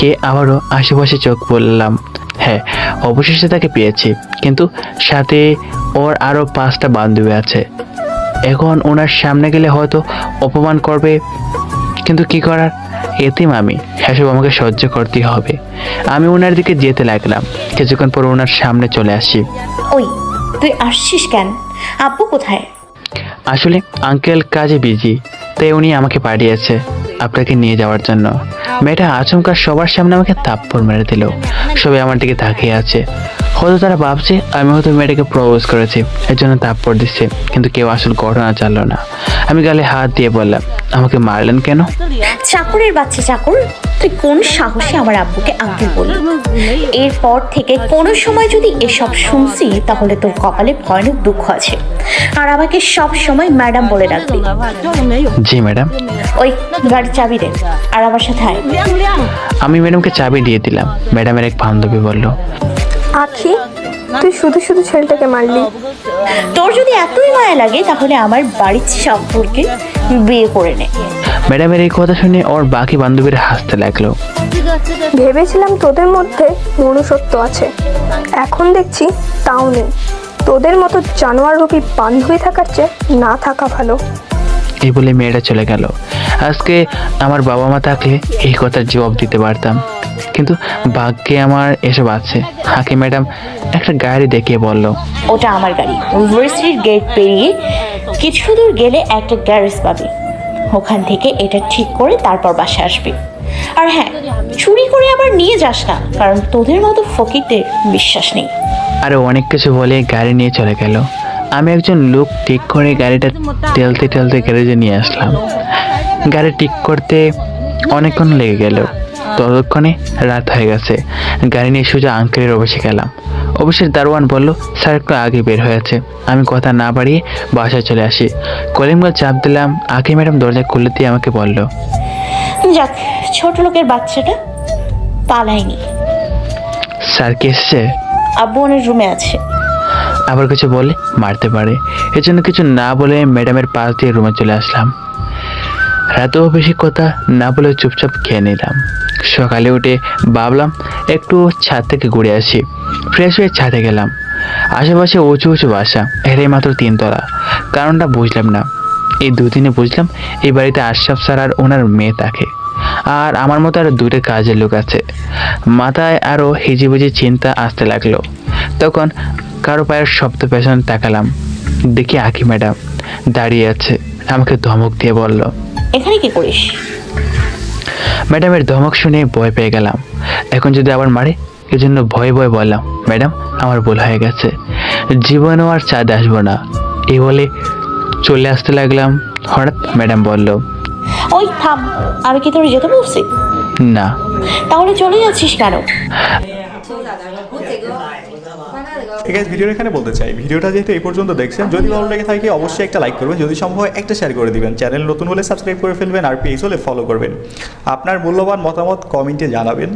কে আবারও আশেপাশে চোখ বললাম। হ্যাঁ, অবশেষে তাকে পেয়েছি, কিন্তু সাথে ওর আরও 5টা বান্ধবী আছে। এখন ওনার সামনে গেলে হয়তো অপমান করবে, কিন্তু কি করার, এতিম আমি, এসব আমাকে সহ্য করতেই হবে। আমি ওনার দিকে যেতে লাগলাম। কিছুক্ষণ পর ওনার সামনে চলে আসি। ওই, তুই আসছিস কেন? আব্বু কোথায়? আসলে আঙ্কেল কাজে বিজি, তাই উনি আমাকে পাঠিয়েছে আপনাকে নিয়ে যাওয়ার জন্য। মেয়েটা আচমকা সবার সামনে আমাকে থাপ্পড় মেরে দিল। সবাই আমার দিকে তাকিয়ে আছে। হয়তো তারা ভাবছে আমি হয়তো মেয়েটাকে প্রপোজ করেছি, এর জন্য থাপ্পড় দিচ্ছে, কিন্তু কেউ আসল ঘটনা জানলো না। আমি গালে হাত দিয়ে বললাম, আমাকে মারলেন কেন? চাকরের বাচ্চা চাকর, তুই কোন সাহসে আমার আব্বুকে আঙ্কেল বললি? এরপর থেকে কোনো সময় যদি এসব শুনছি তাহলে তোর কপালে ভয়ানক দুঃখ আছে। আর আমাকে সব সময় ম্যাডাম বলে ডাকবি। জি ম্যাডাম। ওই গাড়ির চাবি দে, আর আমার সাথে আয়। আমি ম্যাডামকে চাবি দিয়ে দিলাম। ম্যাডামের এক বান্ধবী বলল, আখি, তুই শুধু শুধু ছেলেটাকে মারলি। তোর যদি এতই মায়া লাগে তাহলে আমার বাড়ির সম্পর্কে বিয়ে করে নে। ম্যাডামের এই কথা শুনে ওর বাকি বান্ধবীরা হাসতে লাগলো। ভেবেছিলাম তোদের মধ্যে মনুষ্যত্ব আছে, এখন দেখছি তাও নেই। তোদের মতো জানোয়ার রূপী বান্ধবী থাকার চেয়ে না থাকা ভালো। এই বলে মেয়েটা চলে গেল। আজকে আমার বাবা মা থাকলে এই কথার জবাব দিতে পারতাম, কিন্তু ভাগ্যে আমার এসব আছে। হাকি ম্যাডাম একটা গাড়ি দেখিয়ে বলল, ওটা আমার গাড়ি। ইউনিভার্সিটির গেট পেরিয়ে কিছু দূর গেলে একটা গ্যারেজ পাবি, ওখান থেকে এটা ঠিক করে তারপর বাসা আসবি। আর হ্যাঁ, চুরি করে আবার নিয়ে যাস না, কারণ তোদের মতো ফকিরদের বিশ্বাস নেই। আরো অনেক কিছু বলে গাড়ি নিয়ে চলে গেল। আমি একজন লোক ঠিক করে গাড়িটা ঠেলতে ঠেলতে গ্যারেজে নিয়ে আসলাম। গাড়ি ঠিক করতে অনেকক্ষণ লেগে গেল। ততক্ষণে রাত হয়ে গেছে। গাড়ি নিয়ে সোজা আঙ্কেলের অফিসে গেলাম। অফিসের দারোয়ান বলল, স্যার একটু আগে বের হয়েছে। আমি কথা না বাড়িয়ে বাসায় চলে আসি। কলিং বেল চাপ দিলাম। আঁকি ম্যাডাম দরজা খুলে দিয়ে আমাকে বলল, যাক, ছোট লোকের বাচ্চাটা পালায়নি। স্যার কে এসছে? আব্বু ওনার রুমে আছে। আবার কিছু বলে মারতে পারে, এজন্য কিছু না বলে ম্যাডামের পাশ দিয়ে রুমে চলে আসলাম। রাতেও বেশি কথা না বলে চুপচাপ খেয়ে নিলাম। সকালে উঠে ভাবলাম একটু ছাদ থেকে ঘুরে আসি। ফ্রেশ হয়ে ছাদে গেলাম। আশেপাশে উঁচু উঁচু বাসা, এটাই মাত্র 3 তলা। কারণটা বুঝলাম না। এই দুদিনে বুঝলাম এই বাড়িতে আশরাফ স্যার আর ওনার মেয়ে থাকে, আর আমার মতো আরো 2টা কাজের লোক আছে। মাথায় আরো হিজিবিজি চিন্তা আসতে লাগলো। তখন কারো পায়ের শব্দ পেছনে তাকালাম। দেখি আঁকি ম্যাডাম দাঁড়িয়ে আছে। আমাকে ধমক দিয়ে বলল, এখানে কি করিস? ম্যাডামের ধমক শুনে ভয় পেয়ে গেলাম। এখন যদি আবার মারে, এজন্য ভয়ে ভয়ে বললাম, ম্যাডাম আমার ভুল হয়ে গেছে, জীবনেও আর চাঁদে আসবো না। এই বলে চলে আসতে লাগলাম। হঠাৎ ম্যাডাম বলল, ওই থাম, আমি কি তোর যেতে বলছি? না। তাহলে চলে যাচ্ছিস কেন? ঠিক আছে, ভিডিওর এখানে বলতে চাই, ভিডিওটা যেহেতু এই পর্যন্ত দেখছেন, যদি ভালো লেগে থাকে অবশ্যই একটা লাইক করবেন, যদি সম্ভব হয় একটা শেয়ার করে দিবেন, চ্যানেল নতুন হলে সাবস্ক্রাইব করে ফেলবেন, আর পেজ হলে ফলো করবেন। আপনার মূল্যবান মতামত কমেন্টে জানাবেন।